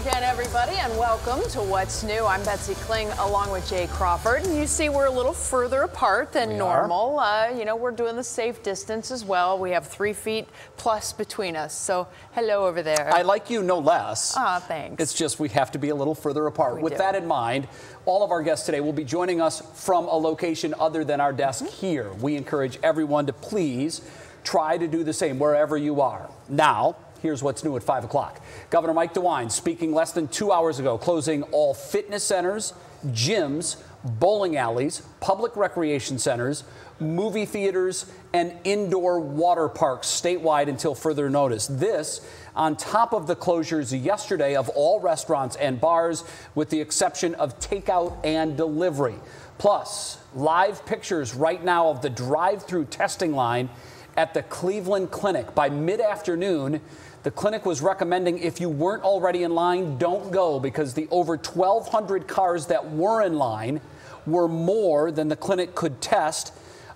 again, everybody, and welcome to What's New. I'm Betsy Kling along with Jay Crawford. And you see we're a little further apart than normal. You know, we're doing the safe distance as well. We have 3 feet plus between us. So hello over there. I like you no less. Ah, thanks. It's just we have to be a little further apart. With that in mind, all of our guests today will be joining us from a location other than our desk here. We encourage everyone to please try to do the same wherever you are. Now, here's what's new at 5 o'clock. Governor Mike DeWine speaking less than 2 hours ago, closing all fitness centers, gyms, bowling alleys, public recreation centers, movie theaters, and indoor water parks statewide until further notice. This on top of the closures yesterday of all restaurants and bars, with the exception of takeout and delivery. Plus, live pictures right now of the drive-through testing line at the Cleveland Clinic. By mid-afternoon, the clinic was recommending if you weren't already in line, don't go, because the over 1,200 cars that were in line were more than the clinic could test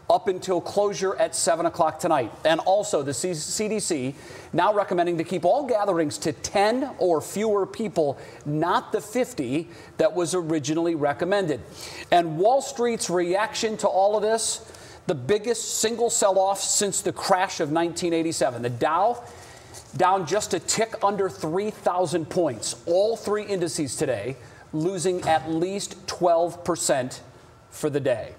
up until closure at 7 o'clock tonight. And also the CDC now recommending to keep all gatherings to 10 or fewer people, not the 50 that was originally recommended. And Wall Street's reaction to all of this, the biggest single sell-off since the crash of 1987. The Dow down just a tick under 3,000 points. All 3 indices today losing at least 12% for the day.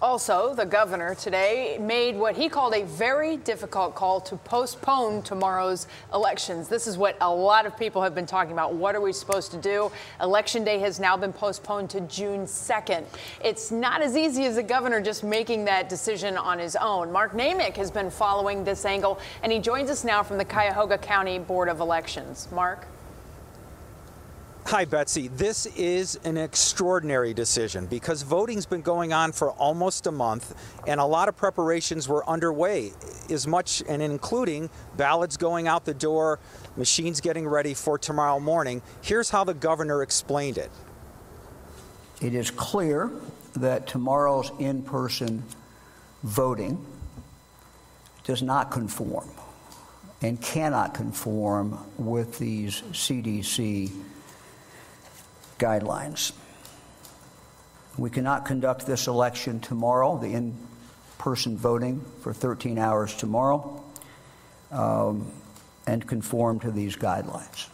Also, the governor today made what he called a very difficult call to postpone tomorrow's elections. This is what a lot of people have been talking about. What are we supposed to do? Election day has now been postponed to June 2nd. It's not as easy as the governor just making that decision on his own. Mark Namick has been following this angle, and he joins us now from the Cuyahoga County Board of Elections. Mark? Hi, Betsy. This is an extraordinary decision because voting's been going on for almost a month and a lot of preparations were underway, as much and including ballots going out the door, machines getting ready for tomorrow morning. Here's how the governor explained it. It is clear that tomorrow's in-person voting does not conform and cannot conform with these CDC guidelines. We cannot conduct this election tomorrow, the in-person voting, for 13 hours tomorrow, and conform to these guidelines.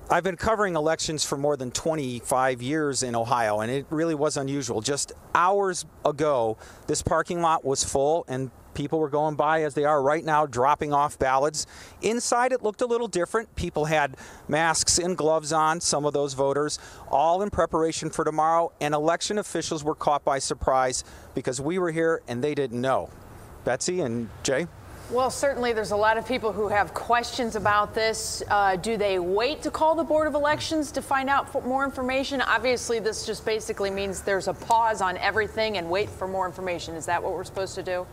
I've been covering elections for more than 25 years in Ohio, and it really was unusual. Just hours ago, this parking lot was full, and people were going by, as they are right now, dropping off ballots. Inside, it looked a little different. People had masks and gloves on, some of those voters, all in preparation for tomorrow, and election officials were caught by surprise because we were here and they didn't know. Betsy and Jay? Well, certainly there's a lot of people who have questions about this. Do they wait to call the Board of Elections to find out more information? Obviously, this just basically means there's a pause on everything and wait for more information. Is that what we're supposed to do?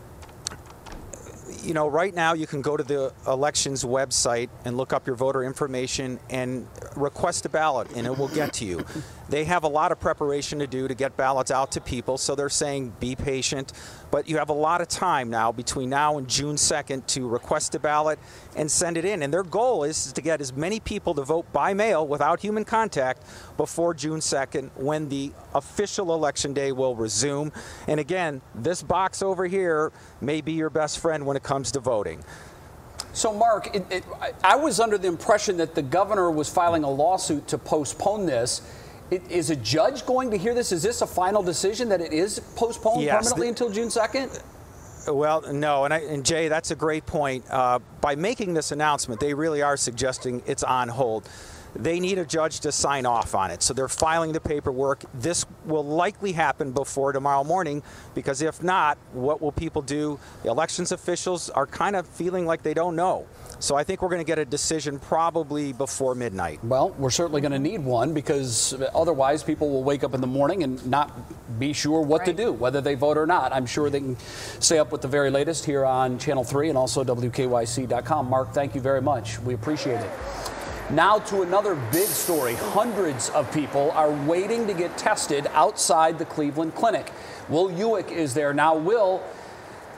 You know, right now you can go to the elections website and look up your voter information and request a ballot, and it will get to you. They have a lot of preparation to do to get ballots out to people, so they're saying be patient. But you have a lot of time now between now and June 2nd to request a ballot and send it in. And their goal is to get as many people to vote by mail without human contact before June 2nd, when the official election day will resume. And again, this box over here may be your best friend when it comes to voting. So, Mark, I was under the impression that the governor was filing a lawsuit to postpone this. Is a judge going to hear this? Is this a final decision that it is postponed permanently until June 2nd? Well, no, and Jay, that's a great point. By making this announcement, they really are suggesting it's on hold. They need a judge to sign off on it, so they're filing the paperwork. This will likely happen before tomorrow morning, because if not, what will people do? The elections officials are kind of feeling like they don't know. So I think we're going to get a decision probably before midnight. Well, we're certainly going to need one, because otherwise people will wake up in the morning and not be sure what to do, whether they vote or not. I'm sure they can stay up with the very latest here on Channel 3 and also WKYC.com. Mark, thank you very much. We appreciate it. Now to another big story. Hundreds of people are waiting to get tested outside the Cleveland Clinic. Will Ewick is there now. Will,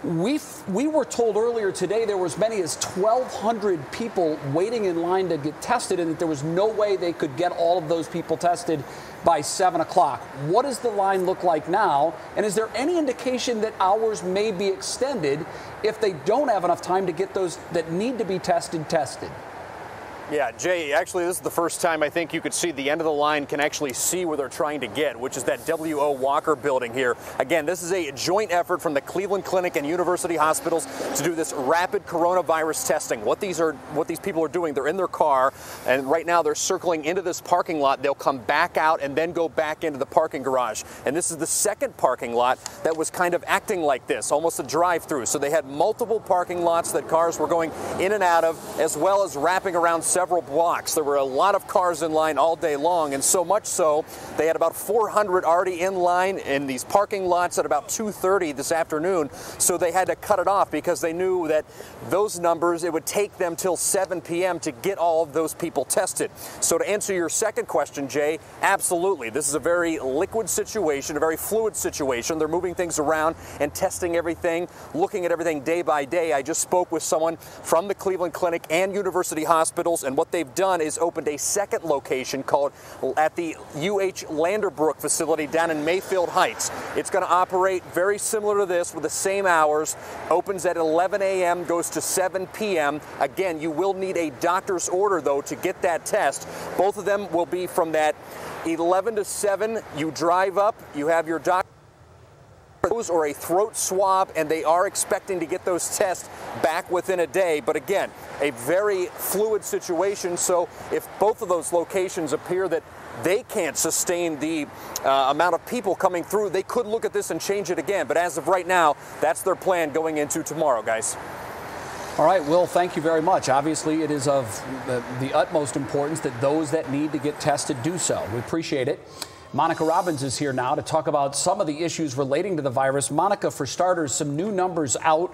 We were told earlier today there were as many as 1,200 people waiting in line to get tested, and that there was no way they could get all of those people tested by 7 o'clock. What does the line look like now? And is there any indication that hours may be extended if they don't have enough time to get those that need to be tested? Yeah, Jay, actually, this is the first time I think you could see the end of the line, can actually see where they're trying to get, which is that W.O. Walker building here. Again, this is a joint effort from the Cleveland Clinic and University Hospitals to do this rapid coronavirus testing. What these people are doing, they're in their car, and right now they're circling into this parking lot. They'll come back out and then go back into the parking garage. And this is the second parking lot that was kind of acting like this, almost a drive-through. So they had multiple parking lots that cars were going in and out of, as well as wrapping around several blocks. There were a lot of cars in line all day long, and so much so they had about 400 already in line in these parking lots at about 2:30 this afternoon. So they had to cut it off because they knew that those numbers, it would take them till 7 p.m. to get all of those people tested. So to answer your second question, Jay, absolutely. This is a very liquid situation, a very fluid situation. They're moving things around and testing everything, looking at everything day by day. I just spoke with someone from the Cleveland Clinic and University Hospitals, and what they've done is opened a second location called at the UH Landerbrook facility down in Mayfield Heights. It's going to operate very similar to this with the same hours. Opens at 11 a.m., goes to 7 p.m. Again, you will need a doctor's order, though, to get that test. Both of them will be from that 11 to 7. You drive up, you have your doctor or a throat swab, and they are expecting to get those tests back within a day. But again, a very fluid situation. So if both of those locations appear that they can't sustain the amount of people coming through, they could look at this and change it again. But as of right now, that's their plan going into tomorrow, guys. All right, Will, thank you very much. Obviously, it is of the utmost importance that those that need to get tested do so. We appreciate it. Monica Robbins is here now to talk about some of the issues relating to the virus. Monica, for starters, some new numbers out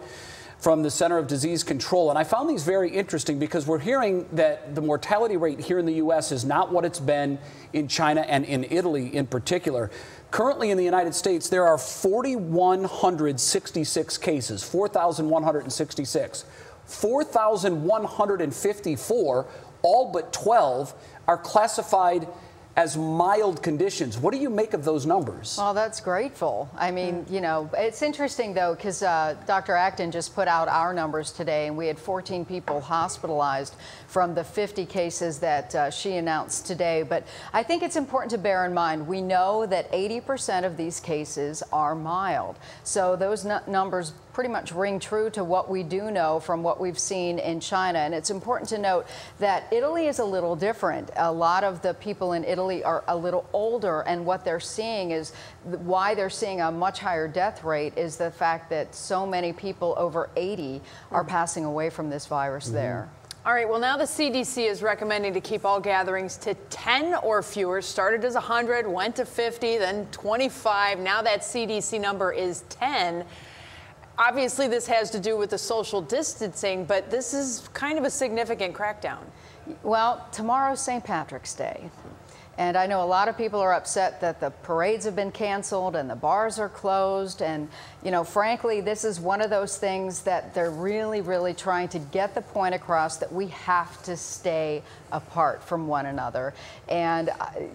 from the Center of Disease Control. And I found these very interesting because we're hearing that the mortality rate here in the U.S. is not what it's been in China and in Italy in particular. Currently in the United States, there are 4,166 cases, 4,166. 4,154, all but 12, are classified as mild conditions. What do you make of those numbers? Well, that's grateful. I mean, you know, it's interesting, though, because Dr. Acton just put out our numbers today, and we had 14 people hospitalized from the 50 cases that she announced today. But I think it's important to bear in mind, we know that 80% of these cases are mild. So those numbers pretty much ring true to what we do know from what we've seen in China. And it's important to note that Italy is a little different. A lot of the people in Italy are a little older, and what they're seeing is why they're seeing a much higher death rate is the fact that so many people over 80 are passing away from this virus there. All right, well, now the CDC is recommending to keep all gatherings to 10 or fewer. Started as 100, went to 50, then 25. Now that CDC number is 10. Obviously, this has to do with the social distancing, but this is kind of a significant crackdown. Well, tomorrow's St. Patrick's Day. And I know a lot of people are upset that the parades have been canceled and the bars are closed. And, you know, frankly, this is one of those things that they're really, really trying to get the point across that we have to stay apart from one another. And,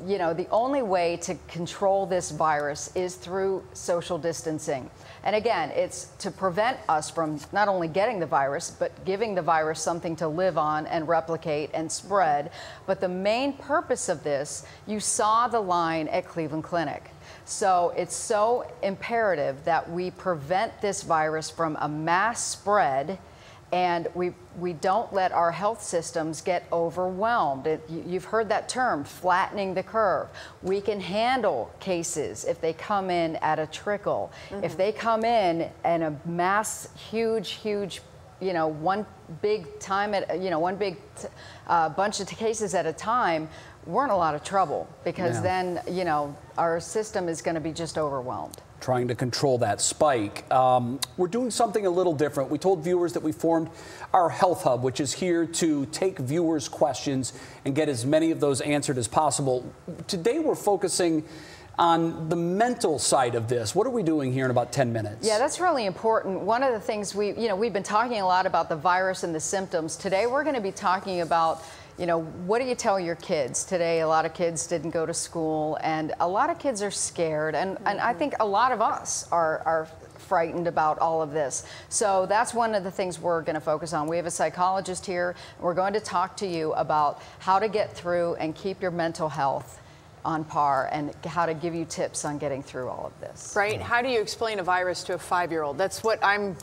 you know, the only way to control this virus is through social distancing. And again, it's to prevent us from not only getting the virus, but giving the virus something to live on and replicate and spread. But the main purpose of this, you saw the line at Cleveland Clinic. So it's so imperative that we prevent this virus from a mass spread, and we don't let our health systems get overwhelmed. You've heard that term, flattening the curve. We can handle cases if they come in at a trickle. If they come in a mass, huge, you know, one big time at, you know, one big bunch of cases at a time, we're in a lot of trouble because then, you know, our system is going to be just overwhelmed. Trying to control that spike. We're doing something a little different. We told viewers that we formed our Health Hub, which is here to take viewers' questions and get as many of those answered as possible. Today we're focusing on the mental side of this. What are we doing here in about 10 minutes? Yeah, that's really important. One of the things we've been talking a lot about the virus and the symptoms. Today we're going to be talking about, what do you tell your kids? Today a lot of kids didn't go to school, and a lot of kids are scared, and I think a lot of us are frightened about all of this. So that's one of the things we're going to focus on. We have a psychologist here. We're going to talk to you about how to get through and keep your mental health on par, and how to give you tips on getting through all of this. Right? How do you explain a virus to a 5-year-old? That's what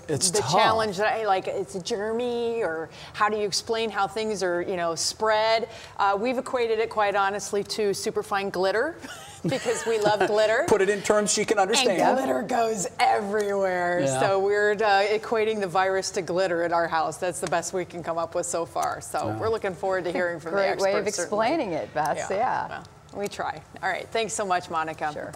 It's the tough. challenge that I like. It's a germy, or how do you explain how things are, spread? We've equated it, quite honestly, to superfine glitter. Because we love glitter. Put it in terms she can understand. And glitter goes everywhere. Yeah. So we're equating the virus to glitter at our house. That's the best we can come up with so far. So we're looking forward to hearing from the experts. Great way of explaining it, Beth. Yeah. Well, we try. All right. Thanks so much, Monica. Sure.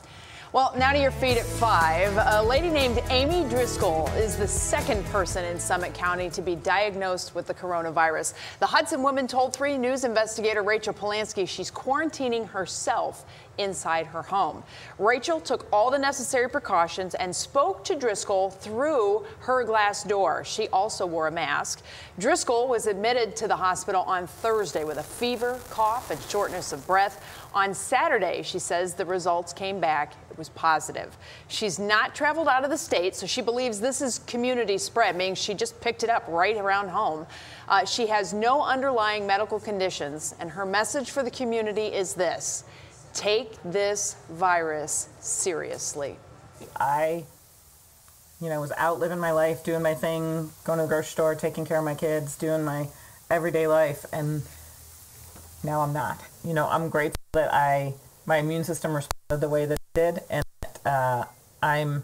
Well, now to your feet at 5. A lady named Amy Driscoll is the second person in Summit County to be diagnosed with the coronavirus. The Hudson woman told 3 News investigator Rachel Polanski she's quarantining herself inside her home. Rachel took all the necessary precautions and spoke to Driscoll through her glass door. She also wore a mask. Driscoll was admitted to the hospital on Thursday with a fever, cough, and shortness of breath. On Saturday, she says the results came back. It was positive. She's not traveled out of the state, so she believes this is community spread, meaning she just picked it up right around home. She has no underlying medical conditions, and her message for the community is this: take this virus seriously. I, was out living my life, doing my thing, going to the grocery store, taking care of my kids, doing my everyday life, and now I'm not. I'm grateful that my immune system responded the way that it did, and that I'm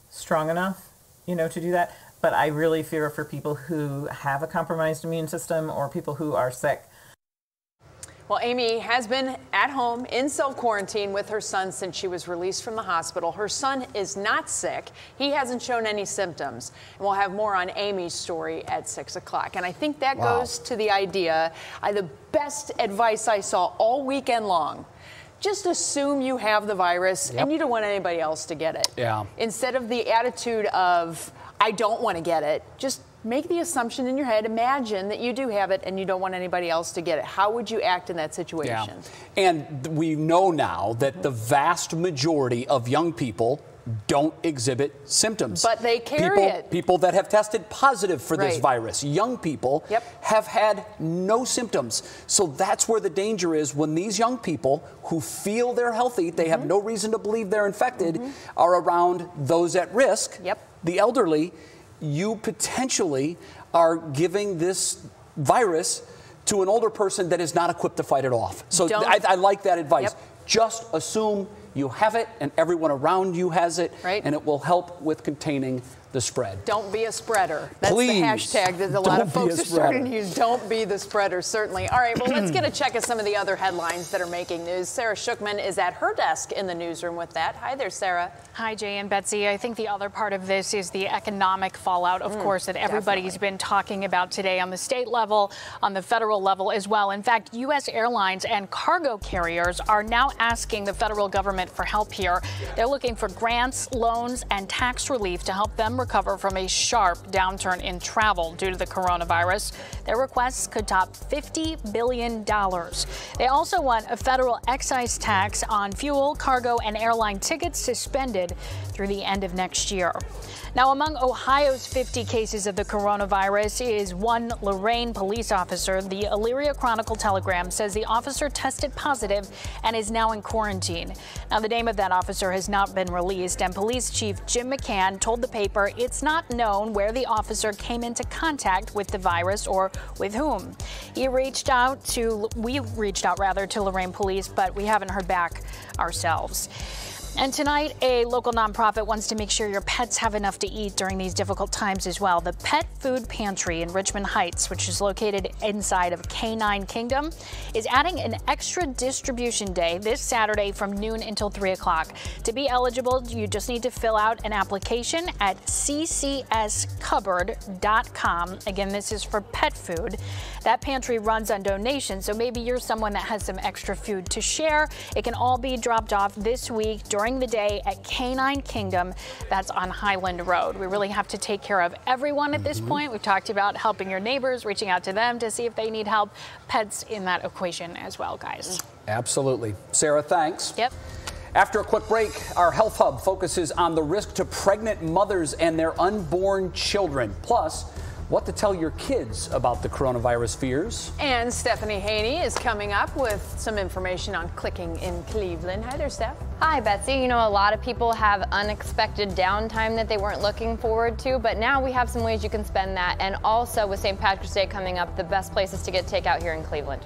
strong enough, to do that. But I really fear for people who have a compromised immune system or people who are sick. Well, Amy has been at home in self-quarantine with her son since she was released from the hospital. Her son is not sick. He hasn't shown any symptoms. And we'll have more on Amy's story at 6 o'clock. And I think that goes to the idea, the best advice I saw all weekend long. Just assume you have the virus and you don't want anybody else to get it. Yeah. Instead of the attitude of, I don't want to get it, just make the assumption in your head, imagine that you do have it and you don't want anybody else to get it. How would you act in that situation? Yeah. And we know now that the vast majority of young people don't exhibit symptoms. But they carry it. People that have tested positive for this virus, young people, have had no symptoms. So that's where the danger is when these young people who feel they're healthy, they have no reason to believe they're infected, are around those at risk, the elderly. You potentially are giving this virus to an older person that is not equipped to fight it off. So I like that advice. Just assume you have it and everyone around you has it, and it will help with containing the spread. Don't be a spreader. That's Please, the hashtag that a lot of folks are starting to use. Don't be the spreader, certainly. All right, well, let's get a check of some of the other headlines that are making news. Sarah Schuchman is at her desk in the newsroom with that. Hi there, Sarah. Hi, Jay and Betsy. I think the other part of this is the economic fallout, of course, that everybody's been talking about today on the state level, on the federal level as well. In fact, U.S. airlines and cargo carriers are now asking the federal government for help here. They're looking for grants, loans, and tax relief to help them recover from a sharp downturn in travel due to the coronavirus. Their requests could top $50 billion. They also want a federal excise tax on fuel, cargo, and airline tickets suspended through the end of next year. Now, among Ohio's 50 cases of the coronavirus is one Lorain police officer. The Elyria Chronicle-Telegram says the officer tested positive and is now in quarantine. Now, the name of that officer has not been released, and Police Chief Jim McCann told the paper it's not known where the officer came into contact with the virus or with whom. We reached out to Lorain Police, but we haven't heard back ourselves. And tonight, a local nonprofit wants to make sure your pets have enough to eat during these difficult times as well. The Pet Food Pantry in Richmond Heights, which is located inside of Canine Kingdom, is adding an extra distribution day this Saturday from noon until 3 o'clock. To be eligible, you just need to fill out an application at ccscupboard.com. Again, this is for pet food. That pantry runs on donations, so maybe you're someone that has some extra food to share. It can all be dropped off this week during the day at Canine Kingdom. That's on Highland Road. We really have to take care of everyone at this point. We've talked about helping your neighbors, reaching out to them to see if they need help. Pets in that equation as well, guys. Absolutely. Sarah, thanks. Yep. After a quick break, our Health Hub focuses on the risk to pregnant mothers and their unborn children. Plus, what to tell your kids about the coronavirus fears. And Stephanie Haney is coming up with some information on clicking in Cleveland. Hi there, Steph. Hi, Betsy. You know, a lot of people have unexpected downtime that they weren't looking forward to, but now we have some ways you can spend that. And also with St. Patrick's Day coming up, the best places to get takeout here in Cleveland.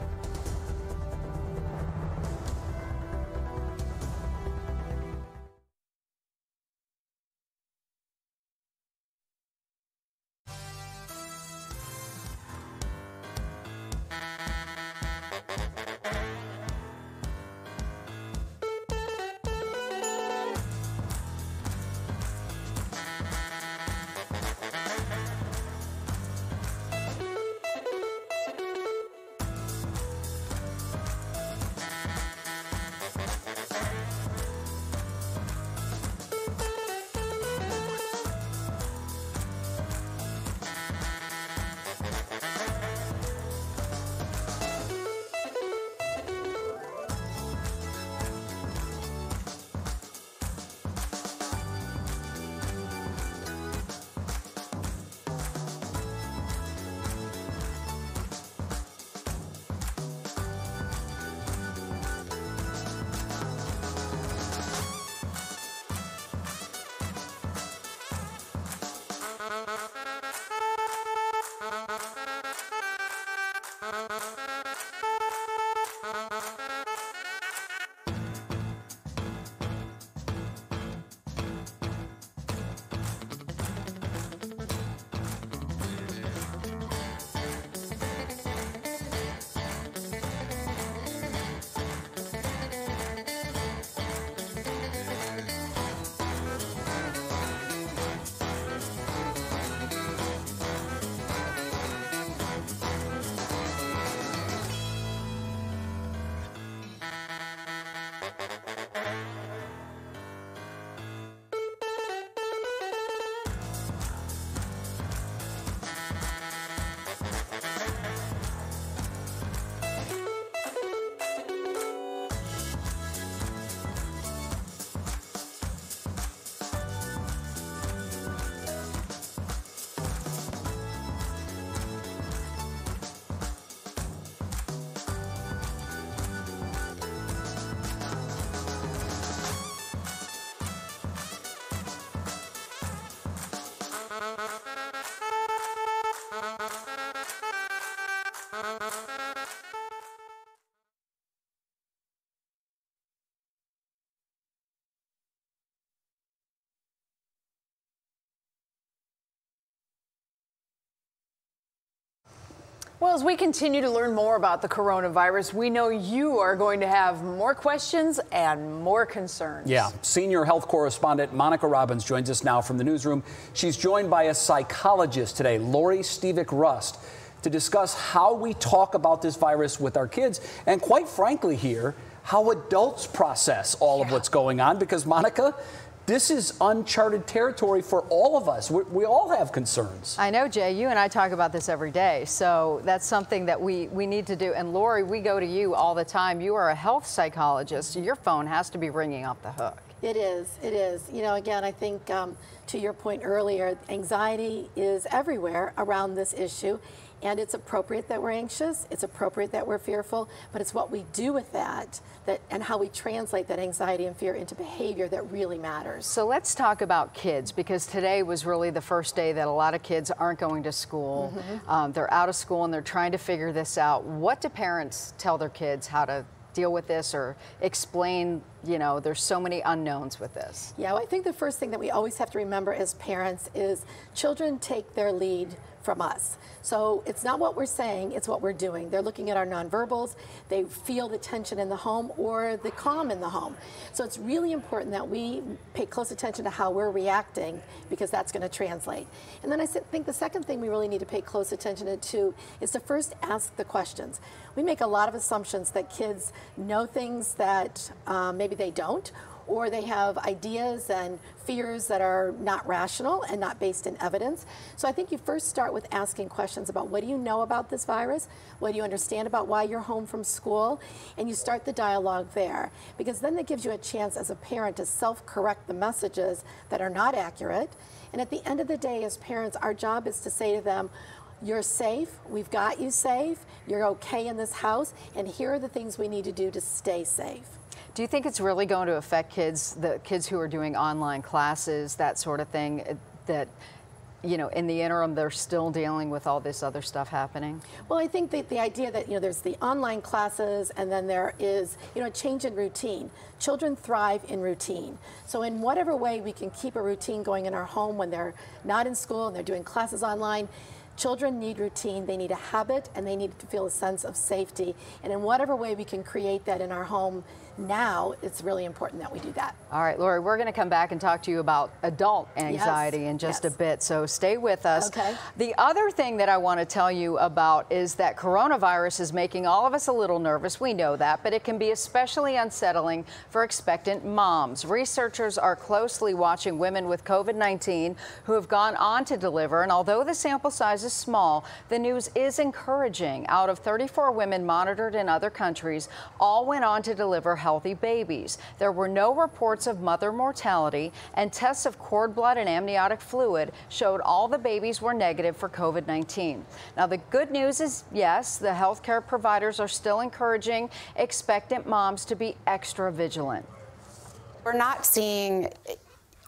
Well, as we continue to learn more about the coronavirus, we know you are going to have more questions and more concerns. Yeah. Senior health correspondent Monica Robbins joins us now from the newsroom. She's joined by a psychologist today, Lori Stevick-Rust, to discuss how we talk about this virus with our kids and, quite frankly here, how adults process all of what's going on. Because, Monica, this is uncharted territory for all of us. We all have concerns. I know, Jay. You and I talk about this every day. So that's something that we need to do. And Lori, we go to you all the time. You are a health psychologist. So your phone has to be ringing off the hook. It is. It is. You know, again, I think to your point earlier, anxiety is everywhere around this issue. And it's appropriate that we're anxious, it's appropriate that we're fearful, but it's what we do with that and how we translate that anxiety and fear into behavior that really matters. So let's talk about kids, because today was really the first day that a lot of kids aren't going to school. They're out of school and they're trying to figure this out. What do parents tell their kids how to deal with this or explain you know, there's so many unknowns with this. Yeah, well, I think the first thing that we always have to remember as parents is children take their lead from us. So it's not what we're saying, it's what we're doing. They're looking at our nonverbals, they feel the tension in the home or the calm in the home. So it's really important that we pay close attention to how we're reacting, because that's going to translate. And then I think the second thing we really need to pay close attention to is to first ask the questions. We make a lot of assumptions that kids know things that maybe they don't, or they have ideas and fears that are not rational and not based in evidence. So I think you first start with asking questions about, what do you know about this virus? What do you understand about why you're home from school? And you start the dialogue there, because then that gives you a chance as a parent to self-correct the messages that are not accurate. And at the end of the day, as parents, our job is to say to them, you're safe, we've got you safe, you're okay in this house, and here are the things we need to do to stay safe. Do you think it's really going to affect kids, the kids who are doing online classes, that sort of thing, that, you know, in the interim they're still dealing with all this other stuff happening? Well, I think that the idea that, you know, there's the online classes and then there is, you know, a change in routine. Children thrive in routine. So in whatever way we can keep a routine going in our home when they're not in school and they're doing classes online, children need routine, they need a habit, and they need to feel a sense of safety. And in whatever way we can create that in our home now, it's really important that we do that. All right, Lori, we're going to come back and talk to you about adult anxiety in just a bit, so stay with us. Okay. The other thing that I want to tell you about is that coronavirus is making all of us a little nervous. We know that, but it can be especially unsettling for expectant moms. Researchers are closely watching women with COVID-19 who have gone on to deliver, and although the sample size is small, the news is encouraging. Out of 34 women monitored in other countries, all went on to deliver healthy babies. There were no reports of mother mortality, and tests of cord blood and amniotic fluid showed all the babies were negative for COVID-19. Now, the good news is, yes, the healthcare providers are still encouraging expectant moms to be extra vigilant. We're not seeing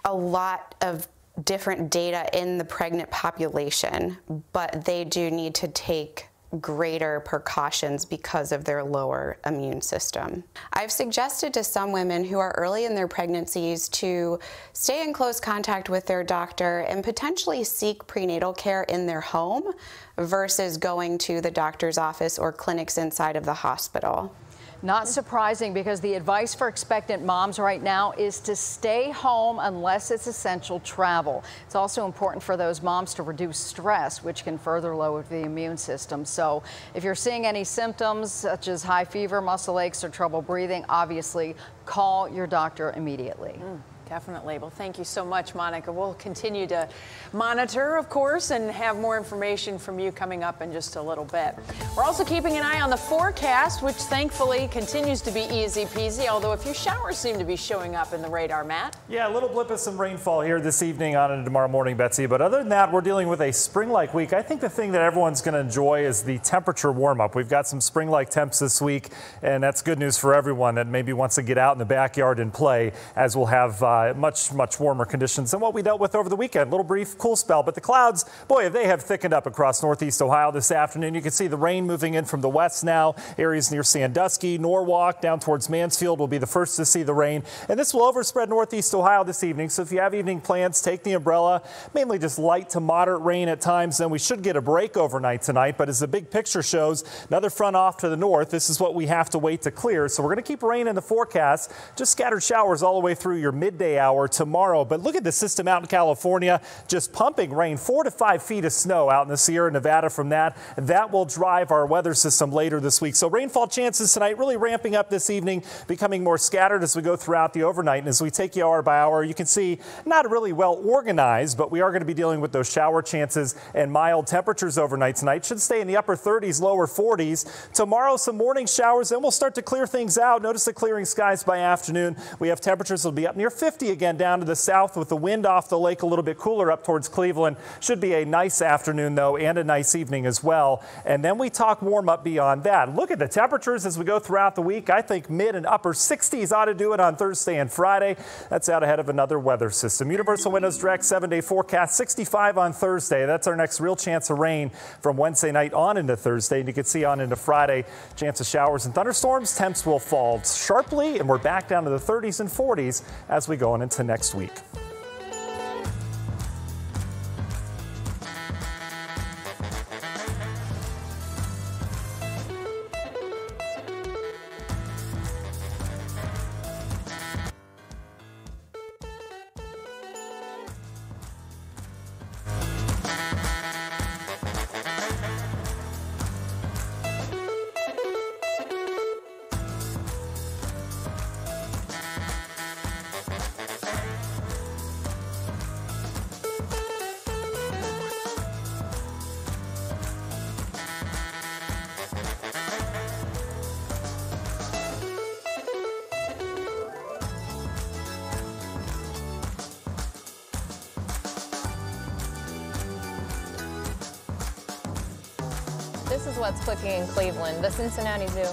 a lot of different data in the pregnant population, but they do need to take greater precautions because of their lower immune system. I've suggested to some women who are early in their pregnancies to stay in close contact with their doctor and potentially seek prenatal care in their home versus going to the doctor's office or clinics inside of the hospital. Not surprising, because the advice for expectant moms right now is to stay home unless it's essential travel. It's also important for those moms to reduce stress, which can further lower the immune system. So if you're seeing any symptoms such as high fever, muscle aches, or trouble breathing, obviously call your doctor immediately. Definitely. Well, thank you so much, Monica. We'll continue to monitor, of course, and have more information from you coming up in just a little bit. We're also keeping an eye on the forecast, which thankfully continues to be easy peasy, although a few showers seem to be showing up in the radar, Matt. Yeah, a little blip of some rainfall here this evening on into tomorrow morning, Betsy. But other than that, we're dealing with a spring-like week. I think the thing that everyone's going to enjoy is the temperature warm-up. We've got some spring-like temps this week, and that's good news for everyone that maybe wants to get out in the backyard and play, as we'll have much warmer conditions than what we dealt with over the weekend. A little brief cool spell, but the clouds, boy, they have thickened up across northeast Ohio this afternoon. You can see the rain moving in from the west now. Areas near Sandusky, Norwalk, down towards Mansfield will be the first to see the rain. And this will overspread northeast Ohio this evening. So if you have evening plans, take the umbrella. Mainly just light to moderate rain at times. Then we should get a break overnight tonight. But as the big picture shows, another front off to the north. This is what we have to wait to clear. So we're going to keep rain in the forecast. Just scattered showers all the way through your midday hour tomorrow. But look at the system out in California, just pumping rain, 4 to 5 feet of snow out in the Sierra Nevada from that. That will drive our weather system later this week. So rainfall chances tonight really ramping up this evening, becoming more scattered as we go throughout the overnight. And as we take you hour by hour, you can see not really well organized, but we are going to be dealing with those shower chances and mild temperatures overnight tonight. Should stay in the upper 30s, lower 40s. Tomorrow, some morning showers, then we'll start to clear things out. Notice the clearing skies by afternoon. We have temperatures that will be up near 50 50 again down to the south with the wind off the lake, a little bit cooler up towards Cleveland. Should be a nice afternoon, though, and a nice evening as well. And then we talk warm up beyond that. Look at the temperatures as we go throughout the week. I think mid and upper 60s ought to do it on Thursday and Friday. That's out ahead of another weather system. Universal Windows Direct 7-day forecast, 65 on Thursday. That's our next real chance of rain from Wednesday night on into Thursday. And you can see on into Friday, chance of showers and thunderstorms. Temps will fall sharply, and we're back down to the 30s and 40s as we go on into next week. This is what's clicking in Cleveland, the Cincinnati Zoo.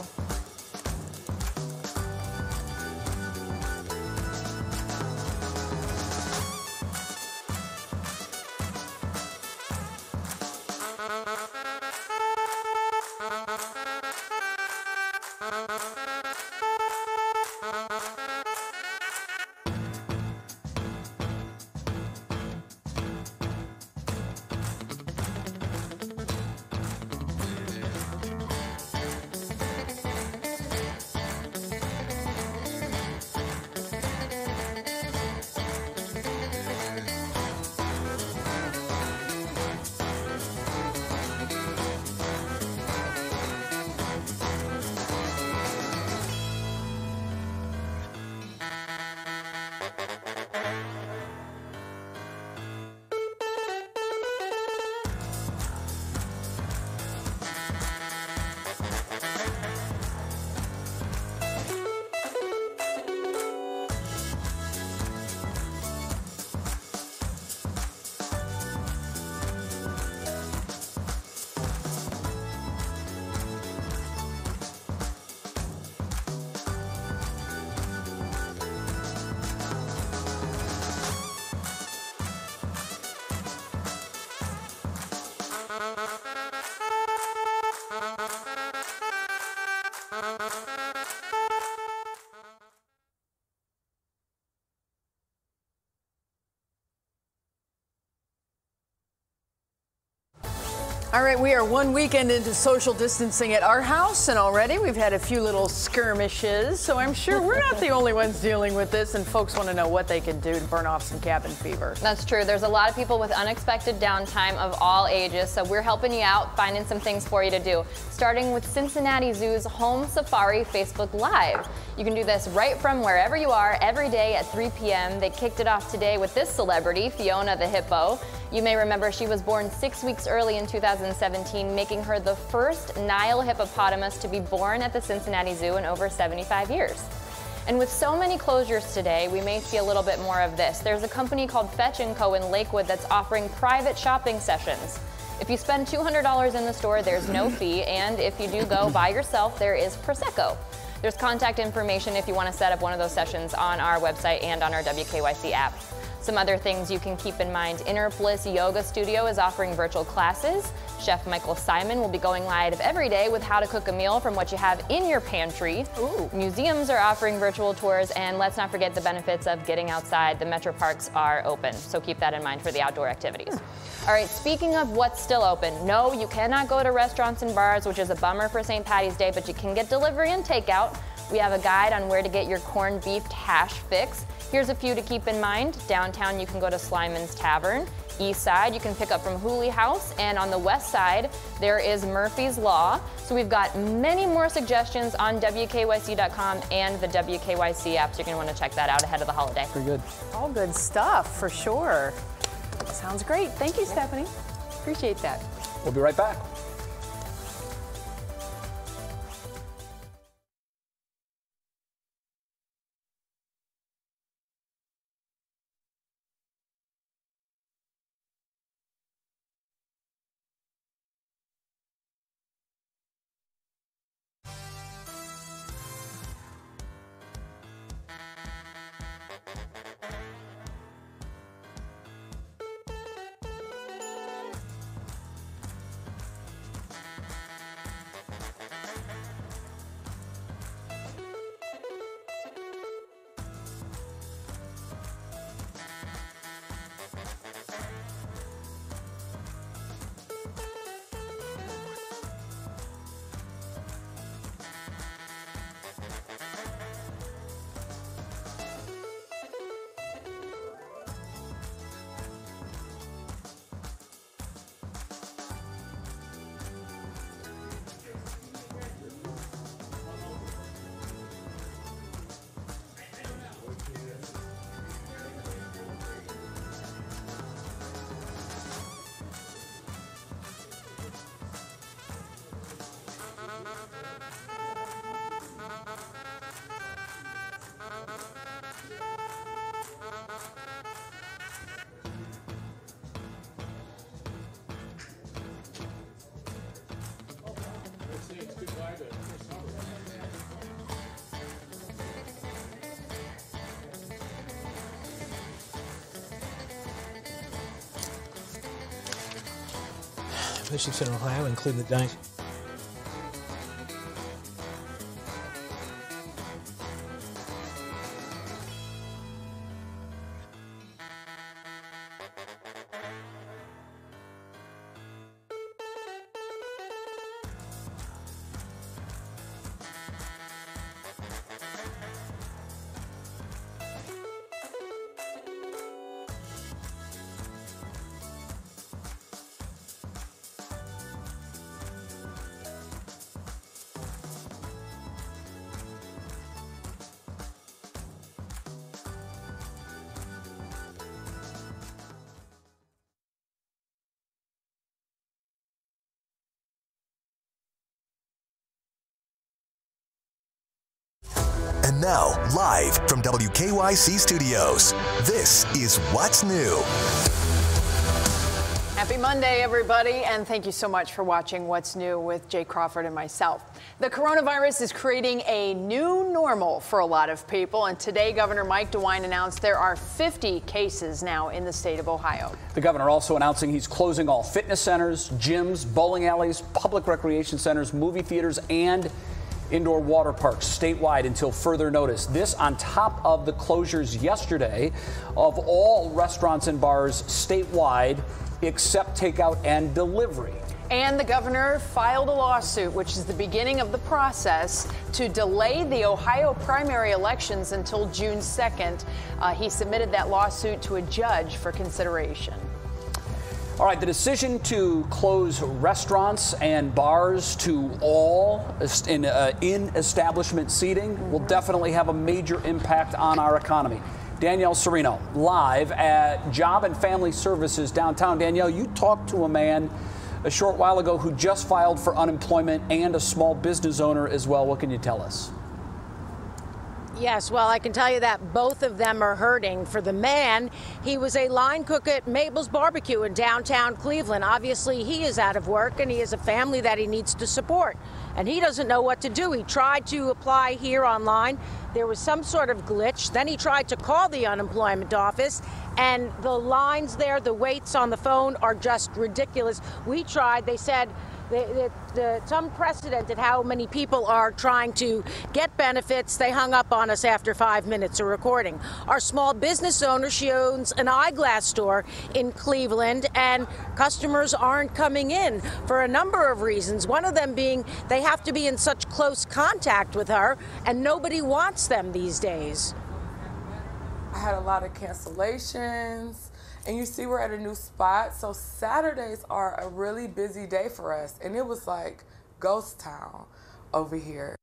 All right, we are one weekend into social distancing at our house, and already we've had a few little skirmishes, so I'm sure we're not the only ones dealing with this, and folks want to know what they can do to burn off some cabin fever. That's true. There's a lot of people with unexpected downtime of all ages, so we're helping you out, finding some things for you to do, starting with Cincinnati Zoo's Home Safari Facebook Live. You can do this right from wherever you are every day at 3 p.m. They kicked it off today with this celebrity, Fiona the Hippo. You may remember she was born 6 weeks early in 2017, making her the first Nile hippopotamus to be born at the Cincinnati Zoo in over 75 years. And with so many closures today, we may see a little bit more of this. There's a company called Fetch & Co. in Lakewood that's offering private shopping sessions. If you spend $200 in the store, there's no fee, and if you do go by yourself, there is Prosecco. There's contact information if you want to set up one of those sessions on our website and on our WKYC app. Some other things you can keep in mind. Inner Bliss Yoga Studio is offering virtual classes. Chef Michael Simon will be going live every day with how to cook a meal from what you have in your pantry. Ooh. Museums are offering virtual tours, and let's not forget the benefits of getting outside. The metro parks are open, so keep that in mind for the outdoor activities. All right, speaking of what's still open, no, you cannot go to restaurants and bars, which is a bummer for St. Patty's Day, but you can get delivery and takeout. We have a guide on where to get your corned beef hash fix. Here's a few to keep in mind. Downtown, you can go to Slyman's Tavern. East side, you can pick up from Hooley House. And on the west side, there is Murphy's Law. So we've got many more suggestions on WKYC.com and the WKYC app. So you're going to want to check that out ahead of the holiday. Pretty good. All good stuff, for sure. Sounds great. Thank you, Stephanie. Appreciate that. We'll be right back. bishops in Ohio, including the diocese. And now, live from WKYC Studios, this is What's New. Happy Monday, everybody, and thank you so much for watching What's New with Jay Crawford and myself. The coronavirus is creating a new normal for a lot of people, and today Governor Mike DeWine announced there are 50 cases now in the state of Ohio. The governor also announcing he's closing all fitness centers, gyms, bowling alleys, public recreation centers, movie theaters, and indoor water parks statewide until further notice. This on top of the closures yesterday of all restaurants and bars statewide except takeout and delivery. And the governor filed a lawsuit, which is the beginning of the process to delay the Ohio primary elections until June 2nd. He submitted that lawsuit to a judge for consideration. All right, the decision to close restaurants and bars to all in establishment seating will definitely have a major impact on our economy. Danielle Serino, live at Job and Family Services downtown. Danielle, you talked to a man a short while ago who just filed for unemployment and a small business owner as well. What can you tell us? Yes, well, I can tell you that both of them are hurting. For the man, he was a line cook at Mabel's Barbecue in downtown Cleveland. Obviously, he is out of work and he has a family that he needs to support. And he doesn't know what to do. He tried to apply here online. There was some sort of glitch. Then he tried to call the unemployment office, and the lines there, the waits on the phone are just ridiculous. We tried, they said, it's unprecedented how many people are trying to get benefits. They hung up on us after 5 minutes of recording. Our small business owner, she owns an eyeglass store in Cleveland, and customers aren't coming in for a number of reasons. One of them being they have to be in such close contact with her, and nobody wants them these days. I had a lot of cancellations. And you see we're at a new spot, so Saturdays are a really busy day for us. And it was like ghost town over here.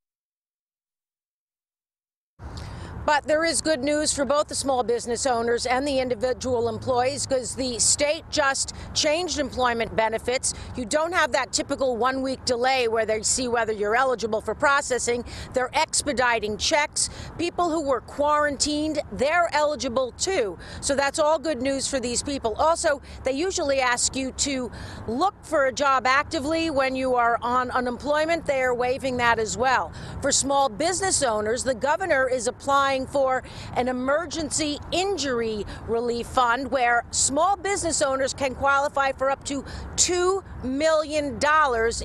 But there is good news for both the small business owners and the individual employees, because the state just changed employment benefits. You don't have that typical 1 week delay where they see whether you're eligible for processing. They're expediting checks. People who were quarantined, they're eligible too. So that's all good news for these people. Also, they usually ask you to look for a job actively when you are on unemployment. They are waiving that as well. For small business owners, the governor is applying for an emergency injury relief fund where small business owners can qualify for up to $2 million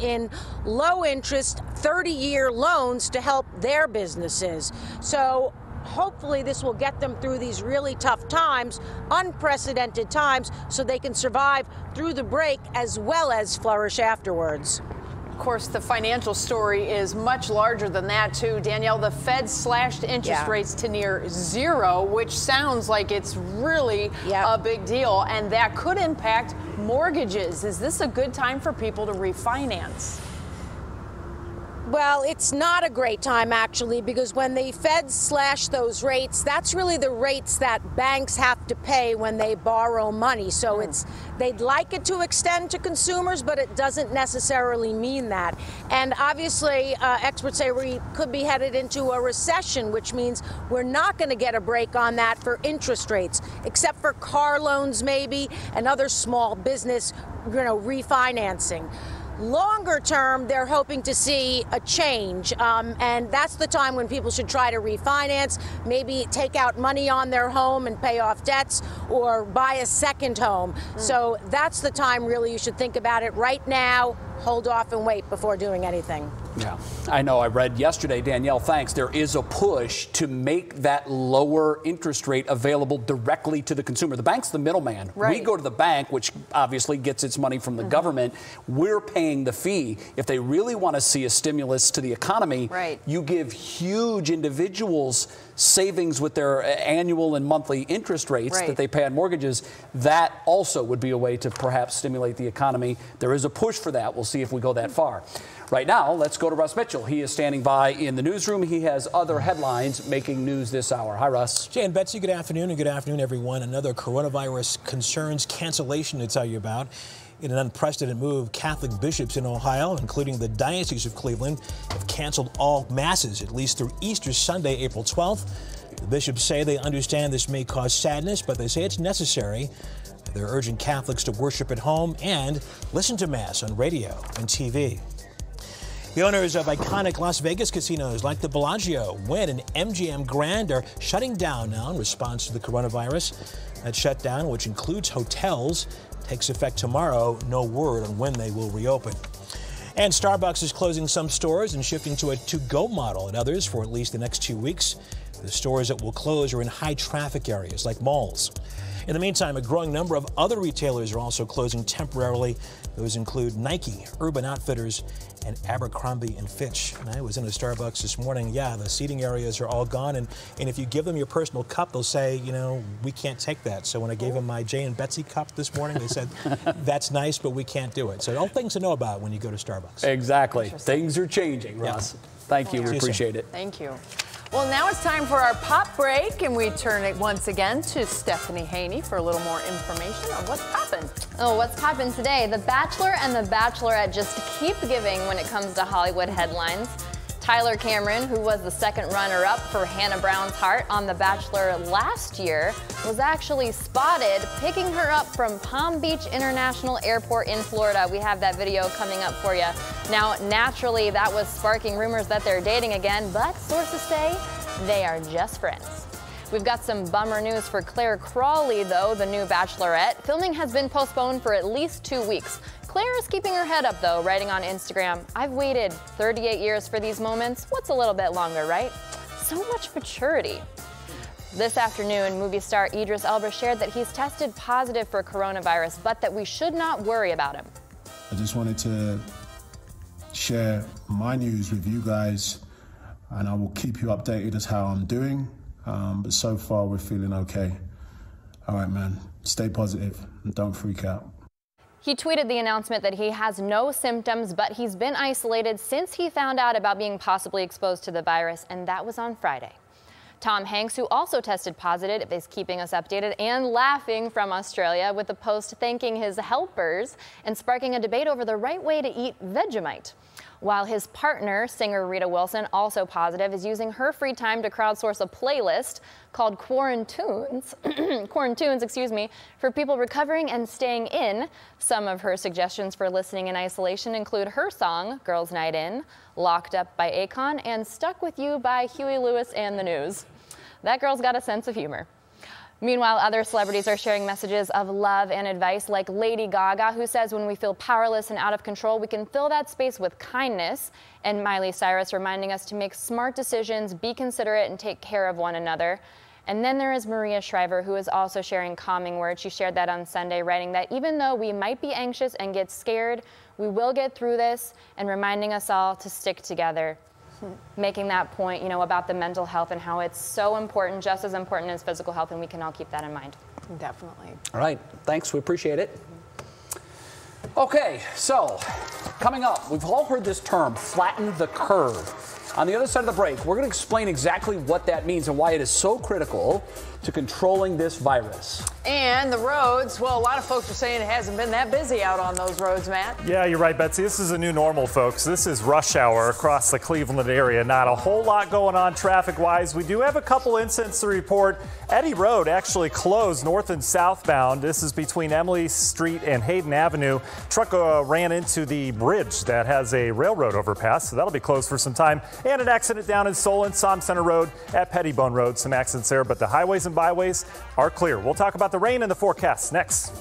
in low interest 30-year loans to help their businesses. So hopefully this will get them through these really tough times, unprecedented times, so they can survive through the break as well as flourish afterwards. Of course, the financial story is much larger than that, too. Danielle, the Fed slashed interest rates to near zero, which sounds like it's really a big deal, and that could impact mortgages. Is this a good time for people to refinance? Well, it's not a great time, actually, because when the Fed slash those rates, that's really the rates that banks have to pay when they borrow money. So they'd like it to extend to consumers, but it doesn't necessarily mean that. And obviously, experts say we could be headed into a recession, which means we're not going to get a break on that for interest rates, except for car loans maybe and other small business, refinancing. Longer term, they're hoping to see a change, and that's the time when people should try to refinance, maybe take out money on their home and pay off debts, or buy a second home. So that's the time really you should think about it. Right now, hold off and wait before doing anything. Yeah, I know. I read yesterday, Danielle, thanks, there is a push to make that lower interest rate available directly to the consumer. The bank's the middleman. Right. We go to the bank, which obviously gets its money from the government. We're paying the fee. If they really want to see a stimulus to the economy, you give huge individuals savings with their annual and monthly interest rates that they pay on mortgages. That also would be a way to perhaps stimulate the economy. There is a push for that. We'll see if we go that far. Right now, let's go to Russ Mitchell. He is standing by in the newsroom. He has other headlines making news this hour. Hi, Russ. Jay and Betsy, good afternoon, and good afternoon, everyone. Another coronavirus concerns cancellation to tell you about. In an unprecedented move, Catholic bishops in Ohio, including the Diocese of Cleveland, have canceled all masses, at least through Easter Sunday, April 12th. The bishops say they understand this may cause sadness, but they say it's necessary. They're urging Catholics to worship at home and listen to Mass on radio and TV. The owners of iconic Las Vegas casinos like the Bellagio, Wynn, and MGM Grand are shutting down now in response to the coronavirus. That shutdown, which includes hotels, takes effect tomorrow. No word on when they will reopen. And Starbucks is closing some stores and shifting to a to-go model at others for at least the next 2 weeks. The stores that will close are in high-traffic areas like malls. In the meantime, a growing number of other retailers are also closing temporarily. Those include Nike, Urban Outfitters, and Abercrombie & Fitch. And I was in a Starbucks this morning. Yeah, the seating areas are all gone. And if you give them your personal cup, they'll say, you know, we can't take that. So when I gave them my Jay and Betsy cup this morning, they said, that's nice, but we can't do it. So all things to know about when you go to Starbucks. Exactly. Things are changing, Russ. Thank you. We appreciate it. Thank you. Well, now it's time for our pop break, and we turn it once again to Stephanie Haney for a little more information on what's poppin'. Oh, what's poppin' today? The Bachelor and The Bachelorette just keep giving when it comes to Hollywood headlines. Tyler Cameron, who was the second runner-up for Hannah Brown's heart on The Bachelor last year, was actually spotted picking her up from Palm Beach International Airport in Florida. We have that video coming up for you. Now, naturally, that was sparking rumors that they're dating again, but sources say they are just friends. We've got some bummer news for Claire Crawley, though, the new Bachelorette. Filming has been postponed for at least 2 weeks. Claire is keeping her head up, though, writing on Instagram, "I've waited 38 years for these moments. What's a little bit longer, right?" So much maturity. This afternoon, movie star Idris Elba shared that he's tested positive for coronavirus, but that we should not worry about him. I just wanted to share my news with you guys, and I will keep you updated as how I'm doing. But so far, we're feeling okay. All right, man, stay positive and don't freak out. He tweeted the announcement that he has no symptoms, but he's been isolated since he found out about being possibly exposed to the virus, and that was on Friday. Tom Hanks, who also tested positive, is keeping us updated and laughing from Australia with a post thanking his helpers and sparking a debate over the right way to eat Vegemite. While his partner, singer Rita Wilson, also positive, is using her free time to crowdsource a playlist called Quarantunes, for people recovering and staying in. Some of her suggestions for listening in isolation include her song, Girls Night In, Locked Up by Akon, and Stuck With You by Huey Lewis and the News. That girl's got a sense of humor. Meanwhile, other celebrities are sharing messages of love and advice, like Lady Gaga, who says when we feel powerless and out of control, we can fill that space with kindness. And Miley Cyrus reminding us to make smart decisions, be considerate, and take care of one another. And then there is Maria Shriver, who is also sharing calming words. She shared that on Sunday, writing that even though we might be anxious and get scared, we will get through this, and reminding us all to stick together. Making that point, you know, about the mental health and how it's so important, just as important as physical health, and we can all keep that in mind. Definitely. All right. Thanks. We appreciate it. Okay. So coming up, we've all heard this term, flatten the curve. On the other side of the break, we're going to explain exactly what that means and why it is so critical to controlling this virus. And the roads, well, a lot of folks are saying it hasn't been that busy out on those roads, Matt. Yeah, you're right, Betsy. This is a new normal, folks. This is rush hour across the Cleveland area. Not a whole lot going on traffic-wise. We do have a couple incidents to report. Eddy Road actually closed north and southbound. This is between Emily Street and Hayden Avenue. Truck ran into the bridge that has a railroad overpass, so that'll be closed for some time. And an accident down in Solon, Som Center Road at Pettibone Road. Some accidents there, but the highways and byways are clear. We'll talk about the rain and the forecast next.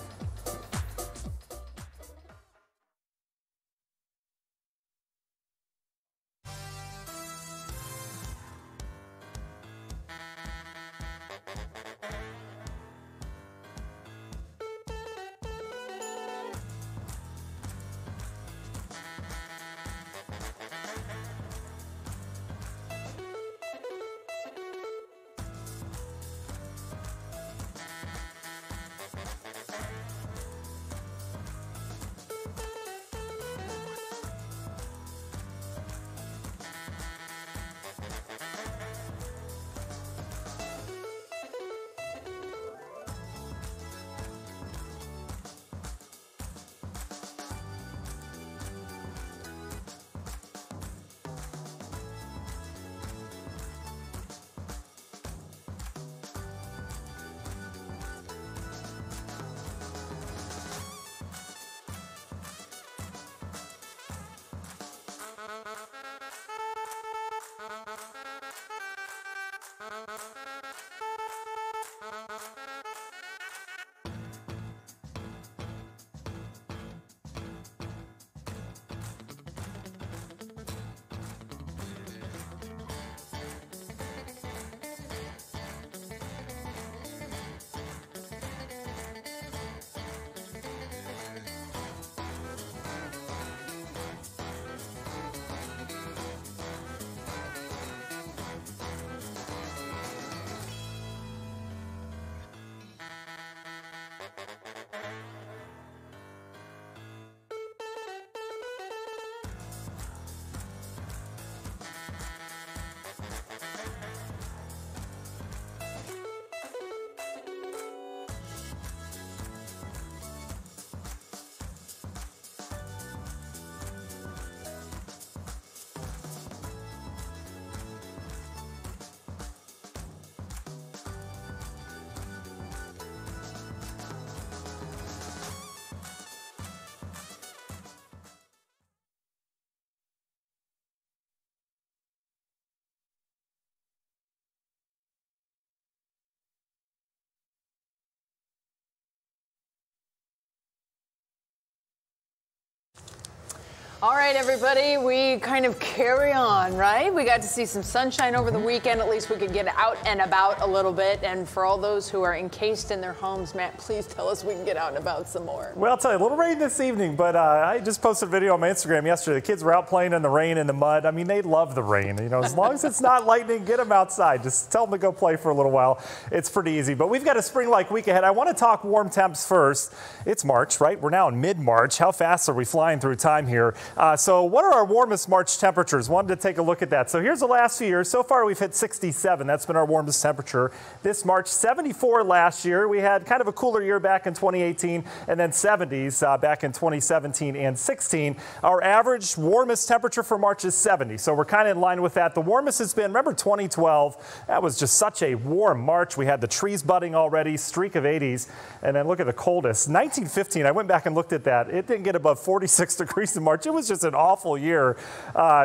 All right, everybody, we kind of carry on, right? We got to see some sunshine over the weekend. At least we could get out and about a little bit. And for all those who are encased in their homes, Matt, please tell us we can get out and about some more. Well, I'll tell you, a little rain this evening, but I just posted a video on my Instagram yesterday. The kids were out playing in the rain and the mud. I mean, they love the rain. You know, as long as it's not lightning, get them outside. Just tell them to go play for a little while. It's pretty easy. But we've got a spring-like week ahead. I want to talk warm temps first. It's March, right? We're now in mid-March. How fast are we flying through time here? So what are our warmest March temperatures? Wanted to take a look at that. So here's the last few years. So far, we've hit 67. That's been our warmest temperature this March. 74 last year. We had kind of a cooler year back in 2018, and then 70s back in 2017 and 16. Our average warmest temperature for March is 70. So we're kind of in line with that. The warmest has been, remember 2012? That was just such a warm March. We had the trees budding already, streak of 80s. And then look at the coldest. 1915, I went back and looked at that. It didn't get above 46 degrees in March. It was just an awful year,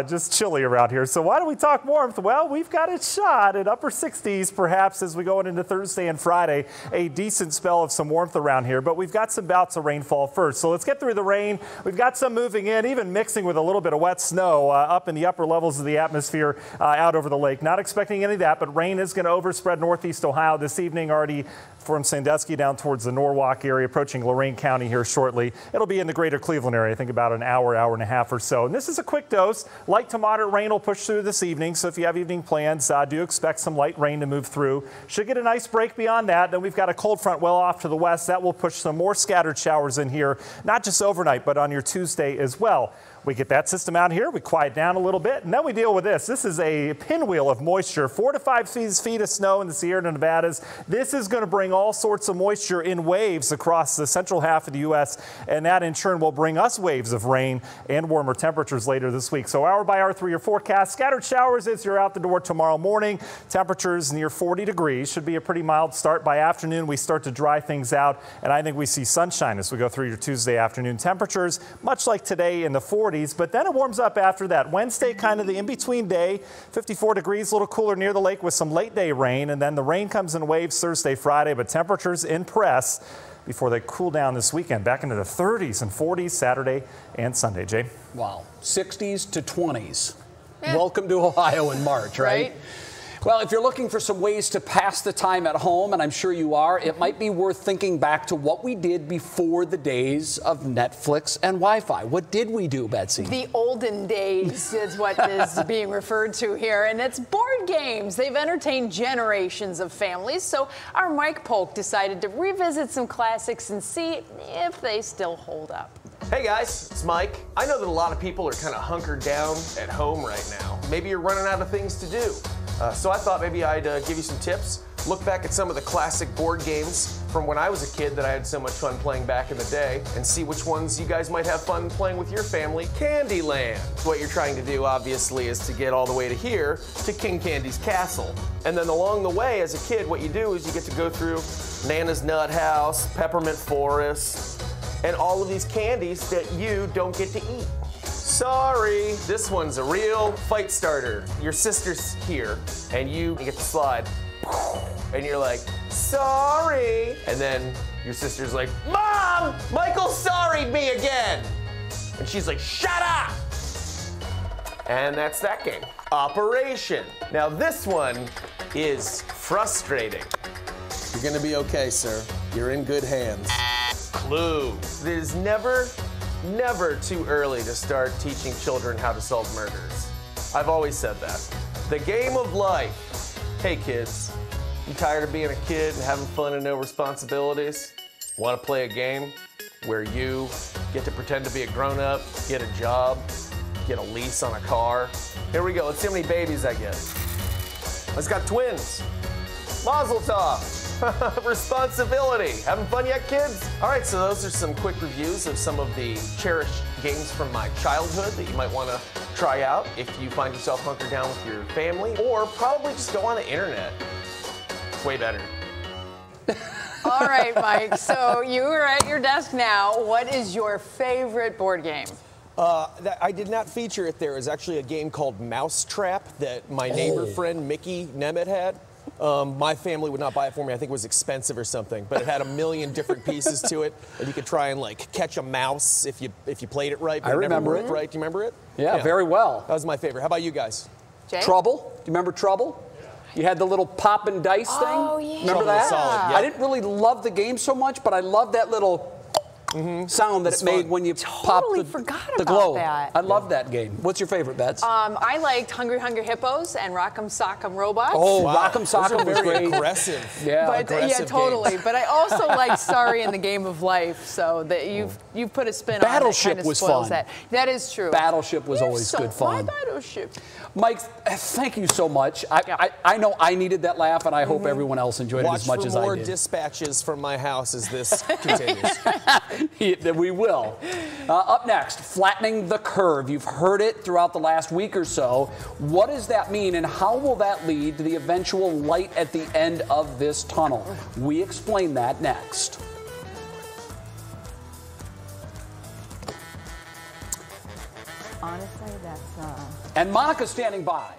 just chilly around here. So why do we talk warmth? Well, we've got a shot at upper 60s perhaps as we go into Thursday and Friday. A decent spell of some warmth around here, but we've got some bouts of rainfall first. So let's get through the rain. We've got some moving in, even mixing with a little bit of wet snow up in the upper levels of the atmosphere out over the lake. Not expecting any of that, but rain is going to overspread northeast Ohio this evening, already from Sandusky down towards the Norwalk area, approaching Lorain County here shortly. It'll be in the greater Cleveland area, I think about an hour, hour and a half or so. And this is a quick dose. Light to moderate rain will push through this evening, so if you have evening plans, do expect some light rain to move through. Should get a nice break beyond that. Then we've got a cold front well off to the west. That will push some more scattered showers in here, not just overnight, but on your Tuesday as well. We get that system out here, we quiet down a little bit, and then we deal with this. This is a pinwheel of moisture, 4 to 5 feet of snow in the Sierra Nevadas. This is going to bring all sorts of moisture in waves across the central half of the U.S., and that in turn will bring us waves of rain and warmer temperatures later this week. So hour by hour through your forecast, scattered showers as you're out the door tomorrow morning. Temperatures near 40 degrees. Should be a pretty mild start. By afternoon, we start to dry things out, and I think we see sunshine as we go through your Tuesday afternoon. Temperatures, much like today, in the 40s. But then it warms up after that. Wednesday, kind of the in-between day, 54 degrees, a little cooler near the lake with some late day rain. And then the rain comes in waves Thursday, Friday, but temperatures impress before they cool down this weekend, back into the 30s and 40s Saturday and Sunday. Jay? Wow. 60s to 20s. Welcome to Ohio in March, right? Well, if you're looking for some ways to pass the time at home, and I'm sure you are, it might be worth thinking back to what we did before the days of Netflix and Wi-Fi. What did we do, Betsy? The olden days is what is being referred to here, and it's board games. They've entertained generations of families, so our Mike Polk decided to revisit some classics and see if they still hold up. Hey guys, it's Mike. I know that a lot of people are kind of hunkered down at home right now. Maybe you're running out of things to do. So I thought maybe I'd give you some tips, look back at some of the classic board games from when I was a kid that I had so much fun playing back in the day, and see which ones you guys might have fun playing with your family. Candyland. What you're trying to do, obviously, is to get all the way to here, to King Candy's castle. And then along the way, as a kid, what you do is you get to go through Nana's Nut House, Peppermint Forest, and all of these candies that you don't get to eat. Sorry, this one's a real fight starter. Your sister's here, and you get to slide, and you're like, sorry. And then your sister's like, Mom, Michael sorry'd me again. And she's like, shut up. And that's that game. Operation. Now this one is frustrating. You're gonna be okay, sir. You're in good hands. Clue. It is never too early to start teaching children how to solve murders. I've always said that. The game of life. Hey kids, you tired of being a kid and having fun and no responsibilities? Want to play a game where you get to pretend to be a grown-up, get a job, get a lease on a car? Here we go, let's see how many babies I get. It's got twins. Mazel tov. Responsibility. Having fun yet, kids? All right, so those are some quick reviews of some of the cherished games from my childhood that you might want to try out if you find yourself hunkered down with your family, or probably just go on the internet. It's way better. All right, Mike, so you are at your desk now. What is your favorite board game? I did not feature it there. It's actually a game called Mousetrap that my neighbor friend Mickey Nemeth had. My family would not buy it for me. I think it was expensive or something, but it had a million different pieces to it, and you could try and like catch a mouse if you played it right. But I remember it. Right? Do you remember it? Yeah, very well. That was my favorite. How about you guys? Jay? Trouble. Do you remember Trouble? You had the little pop and dice thing. Oh, yeah. Remember that? Solid, yeah. I didn't really love the game so much, but I loved that little sound that it made when you popped the globe. That. I love that game. What's your favorite, Bets? I liked Hungry Hungry Hippos and Rock'em Sock'em Robots. Oh, wow. Rock'em Sock'em was very great. aggressive. Yeah, but, aggressive yeah, totally. games. But I also like Sorry in the Game of Life, so that you've put a spin on it. Battleship Kind of was spoils fun. That is true. Battleship was always good fun. My Battleship. Mike, thank you so much. I know I needed that laugh, and I hope everyone else enjoyed it as much as I did. Watch for more dispatches from my house as this continues. We will. Up next, flattening the curve. You've heard it throughout the last week or so. What does that mean, and how will that lead to the eventual light at the end of this tunnel? We explain that next. Honestly, that's... And Monica's standing by.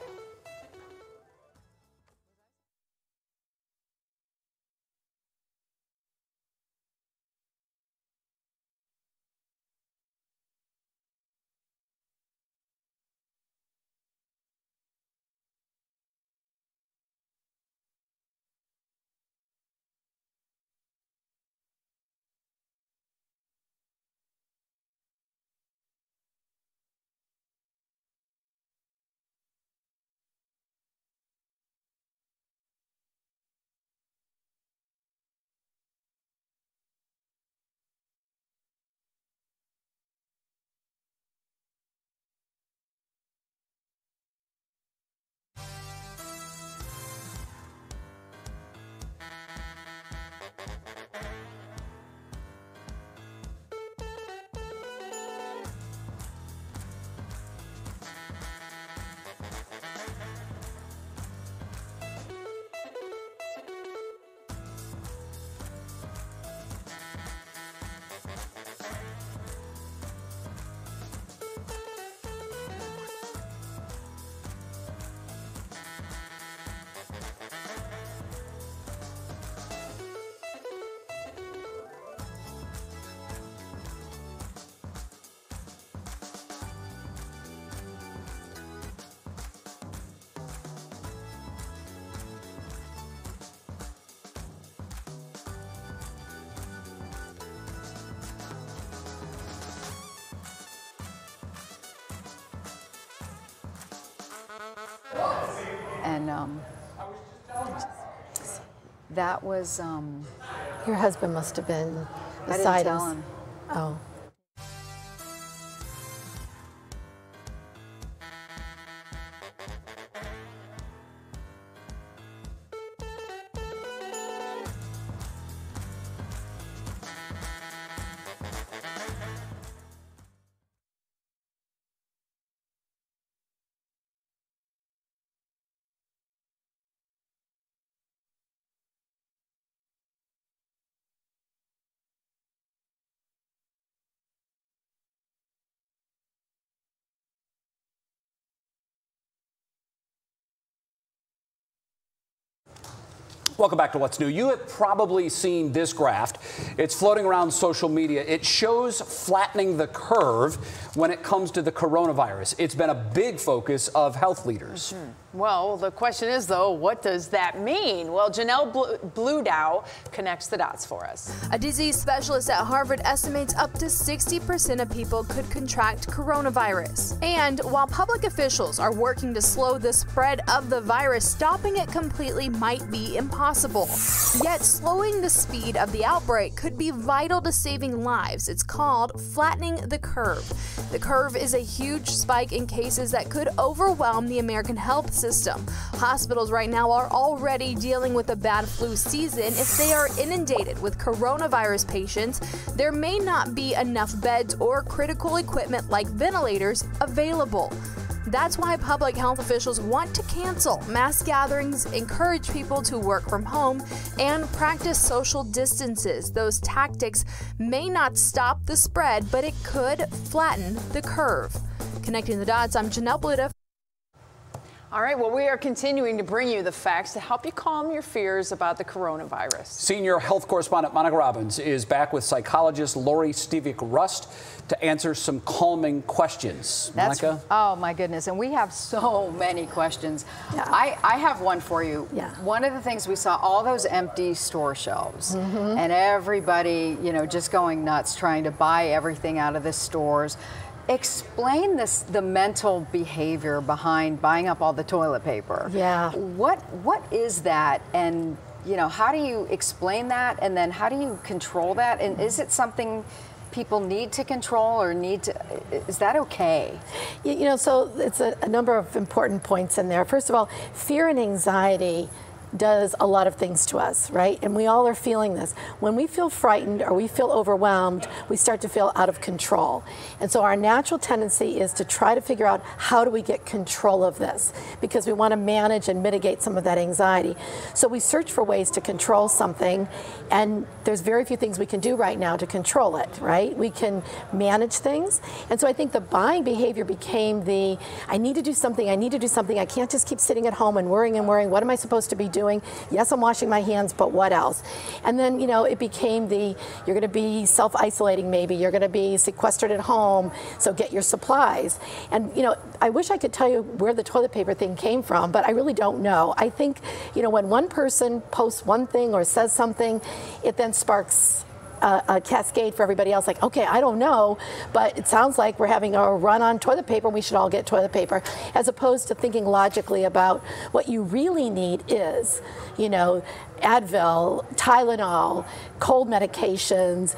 that was. Your husband must have been I beside didn't tell us. him. Oh. Welcome back to What's New. You have probably seen this graph. It's floating around social media. It shows flattening the curve when it comes to the coronavirus. It's been a big focus of health leaders. Well, the question is, though, what does that mean? Well, Janelle Bludow connects the dots for us. A disease specialist at Harvard estimates up to 60% of people could contract coronavirus. And while public officials are working to slow the spread of the virus, stopping it completely might be impossible. Yet slowing the speed of the outbreak could be vital to saving lives. It's called flattening the curve. The curve is a huge spike in cases that could overwhelm the American health system. Hospitals right now are already dealing with a bad flu season. If they are inundated with coronavirus patients, there may not be enough beds or critical equipment like ventilators available. That's why public health officials want to cancel mass gatherings, encourage people to work from home, and practice social distances. Those tactics may not stop the spread, but it could flatten the curve. Connecting the dots, I'm Janelle Bludow. All right, well, we are continuing to bring you the facts to help you calm your fears about the coronavirus. Senior health correspondent Monica Robbins is back with psychologist Lori Stevick-Rust to answer some calming questions. Monica? Oh, my goodness. And we have so many questions. Yeah. I have one for you. Yeah. One of the things we saw, all those empty store shelves and everybody, just going nuts trying to buy everything out of the stores. Explain the mental behavior behind buying up all the toilet paper. Yeah. What is that? And, how do you explain that? And then how do you control that? And is it something people need to control or is that okay? So it's a number of important points in there. First of all, fear and anxiety does a lot of things to us, right? And we all are feeling this. When we feel frightened or we feel overwhelmed, we start to feel out of control. And so our natural tendency is to try to figure out how do we get control of this, because we want to manage and mitigate some of that anxiety. So we search for ways to control something, and there's very few things we can do right now to control it, right? We can manage things. And so I think the buying behavior became I need to do something, I can't just keep sitting at home and worrying, what am I supposed to be doing? Yes, I'm washing my hands, but what else? And then, it became you're going to be self-isolating maybe, you're going to be sequestered at home, so get your supplies. And, I wish I could tell you where the toilet paper thing came from, but I really don't know. I think, when one person posts one thing or says something, it then sparks a cascade for everybody else, like, okay, I don't know, but it sounds like we're having a run on toilet paper, we should all get toilet paper, as opposed to thinking logically about what you really need is, Advil, Tylenol, cold medications,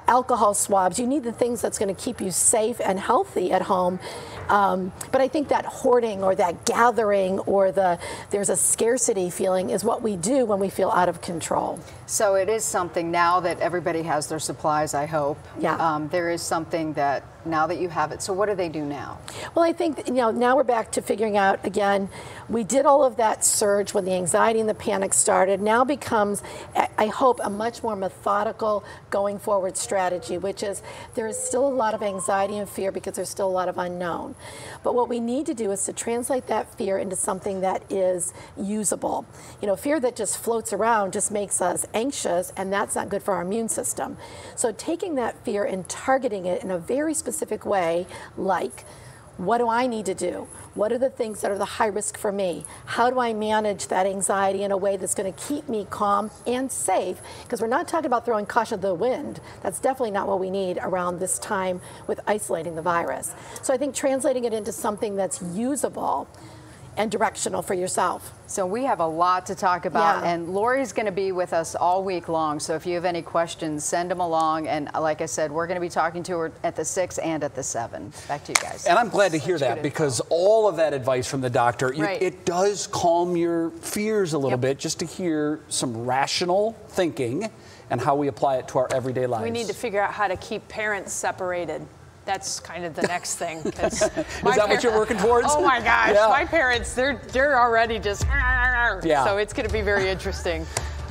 alcohol swabs. You need the things that's going to keep you safe and healthy at home. But I think that hoarding or that gathering or there's a scarcity feeling is what we do when we feel out of control. So it is something now that everybody has their supplies, I hope. Yeah. There is something that now that you have it. So what do they do now? Well, I think, now we're back to figuring out, again, we did all of that surge when the anxiety and the panic started. Now becomes, I hope, a much more methodical going forward strategy, which is there is still a lot of anxiety and fear because there's still a lot of unknown. But what we need to do is to translate that fear into something that is usable. Fear that just floats around just makes us anxious, and that's not good for our immune system. So taking that fear and targeting it in a very specific way, like, what do I need to do? What are the things that are the high risk for me? How do I manage that anxiety in a way that's going to keep me calm and safe? Because we're not talking about throwing caution to the wind. That's definitely not what we need around this time with isolating the virus. So I think translating it into something that's usable and directional for yourself. So we have a lot to talk about, Yeah. and Lori's going to be with us all week long. So if you have any questions, send them along. And like I said, we're going to be talking to her at the 6 and at the 7. Back to you guys. And I'm glad to hear that, because all of that advice from the doctor, Right. it does calm your fears a little bit, just to hear some rational thinking and how we apply it to our everyday lives. We need to figure out how to keep parents separated. That's kind of the next thing. Is that what you're working towards? Oh my gosh, Yeah. my parents, they're already just, Yeah. so it's going to be very interesting.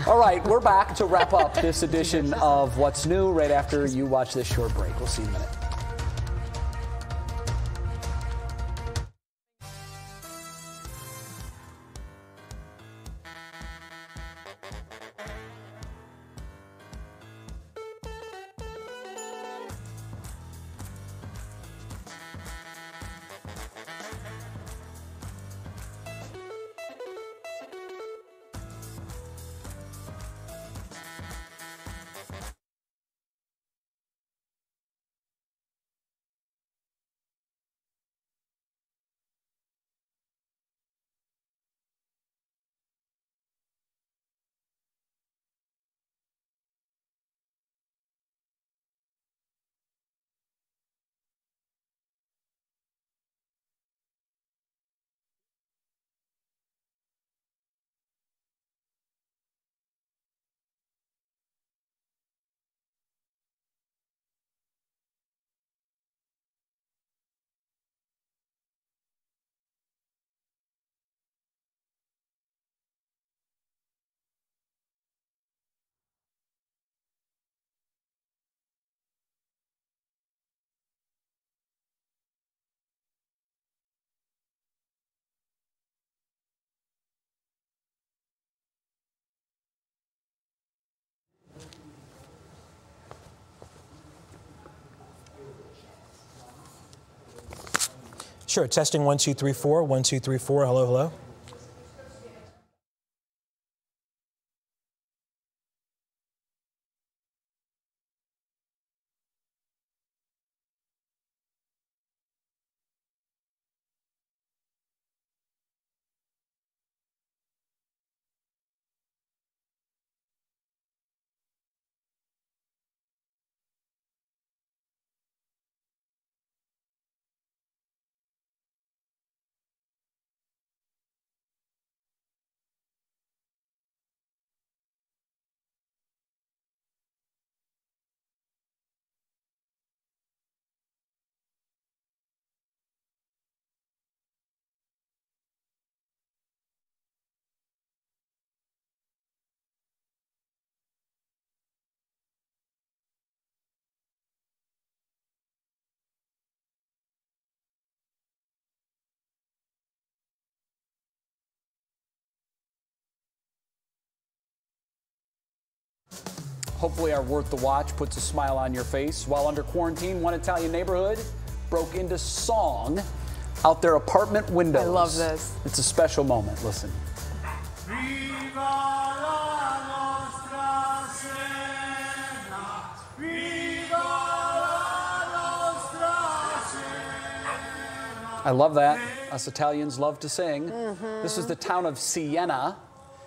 All right, we're back to wrap up this edition of What's New right after you watch this short break. We'll see you in a minute. Sure. Testing 1 2 3 4. 1 2 3 4. Hello, hello. Hopefully our Worth the Watch puts a smile on your face. While under quarantine, one Italian neighborhood broke into song out their apartment windows. I love this. It's a special moment. Listen. I love that. Us Italians love to sing. This is the town of Siena.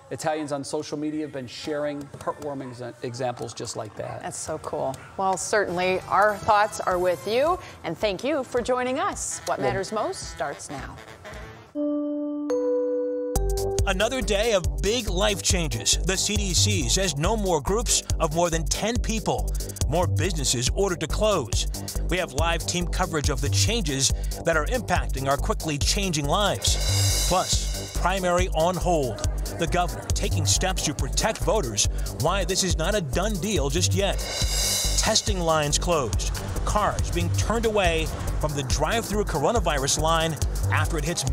Italians on social media have been sharing heartwarming examples just like that. That's so cool. Well, certainly our thoughts are with you, and thank you for joining us. What Matters Most starts now. Another day of big life changes. The CDC says no more groups of more than 10 people. More businesses ordered to close. We have live team coverage of the changes that are impacting our quickly changing lives. Plus, primary on hold. The governor taking steps to protect voters. Why this is not a done deal just yet. Testing lines closed. Cars being turned away from the drive-through coronavirus line after it hits